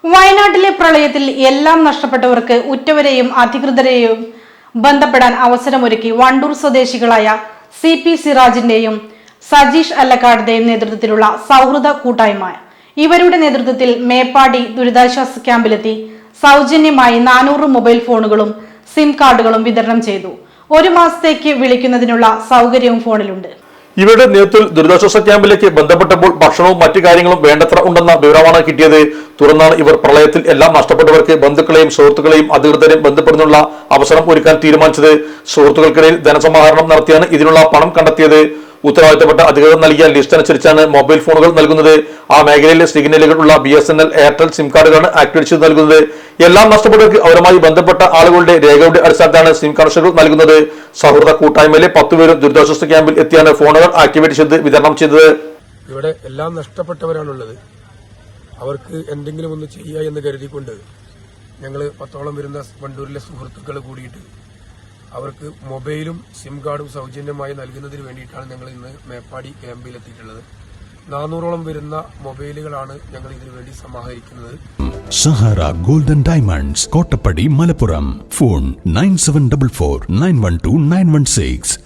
വയനാട്ടിലെ പ്രളയത്തിൽ എല്ലാം നഷ്ടപ്പെട്ടവർക്ക് ഉറ്റവരെയും അധികൃതരെയും ബന്ധപ്പെടാൻ അവസരമൊരുക്കി വണ്ടൂർ സ്വദേശികളായ CP സിറാജിന്റെയും സജീഷ് അല്ലക്കാടിന്റെയും നേതൃത്വത്തിലുള്ള സൗഹൃദ കൂട്ടായ്മ ഇവരുടെ നേതൃത്വത്തിൽ മേപ്പാടി ദുരിതാശ്വാസ ക്യാമ്പിലെത്തി സൗജന്യമായി 400 മൊബൈൽ ഫോണുകളും സിം കാർഡുകളും വിതരണം ചെയ്തു. ഒരു മാസത്തേക്ക് വിളിക്കുന്നതിനുള്ള സൗകര്യവും ഫോണിലുണ്ട്. ഇവരുടെ നേതൃത്വത്തിൽ ദുരിതാശ്വാസ ക്യാമ്പിലേക്ക് ബന്ധപ്പെട്ടപ്പോൾ ഭക്ഷണവും മറ്റു കാര്യങ്ങളും വേണ്ടത്ര ഉണ്ടെന്ന വിവരമാണ് കിട്ടിയത്. തുടർന്നാണ് ഇവർ പ്രളയത്തിൽ എല്ലാം നഷ്ടപ്പെട്ടവർക്ക് ബന്ധുക്കളെയും സുഹൃത്തുക്കളെയും അധികൃതരെയും ബന്ധപ്പെടുന്നുള്ള അവസരം ഒരുക്കാൻ തീരുമാനിച്ചത്. സുഹൃത്തുക്കൾക്കിടയിൽ ധനസമാഹരണം നടത്തിയാണ് ഇതിനുള്ള പണം കണ്ടെത്തിയത്. ഉത്തരവാദിത്തപ്പെട്ട അധികൃതർ നൽകിയ ലിസ്റ്റ് അനുസരിച്ചാണ് മൊബൈൽ ഫോണുകൾ നൽകുന്നത്. ആ മേഖലയിലെ സിഗ്നലുകളുള്ള BSNL, എയർടെൽ സിം കാർഡുകളാണ് ആക്ടിവേറ്റ് ചെയ്ത് നൽകുന്നത്. എല്ലാം നഷ്ടപ്പെട്ടവർക്ക് അവരുമായി ബന്ധപ്പെട്ട ആളുകളുടെ രേഖയുടെ അടിസ്ഥാനത്തിലാണ് സിം കണക്ഷനുകൾ നൽകുന്നത്. സൗഹൃദ കൂട്ടായ്മയിലെ 10 പേരും ദുരിതാശ്വാസ ക്യാമ്പിൽ എത്തിയാണ് ഫോണുകൾ ആക്ടിവേറ്റ് ചെയ്ത് വിതരണം ചെയ്തത്. ഇവിടെ എല്ലാം നഷ്ടപ്പെട്ടവരാണുള്ളത്. അവർക്ക് എന്തെങ്കിലും ഒന്ന് ചെയ്യുക എന്ന് കരുതിക്കൊണ്ട് ഞങ്ങൾ 10ഓളം വരുന്ന വണ്ടൂരിലെ സുഹൃത്തുക്കൾ കൂടിയിട്ട് അവർക്ക് മൊബൈലും സിം കാർഡും സൗജന്യമായി നൽകുന്നതിന് വേണ്ടിയിട്ടാണ് ഞങ്ങൾ ഇന്ന് മേപ്പാടി ക്യാമ്പിൽ എത്തിയിട്ടുള്ളത്. 400ഓളം വരുന്ന മൊബൈലുകളാണ് ഞങ്ങൾ ഇതിനു വേണ്ടി സമാഹരിക്കുന്നത്. Sahara golden diamonds, Kottappadi, Malappuram. Phone 9744 912 916.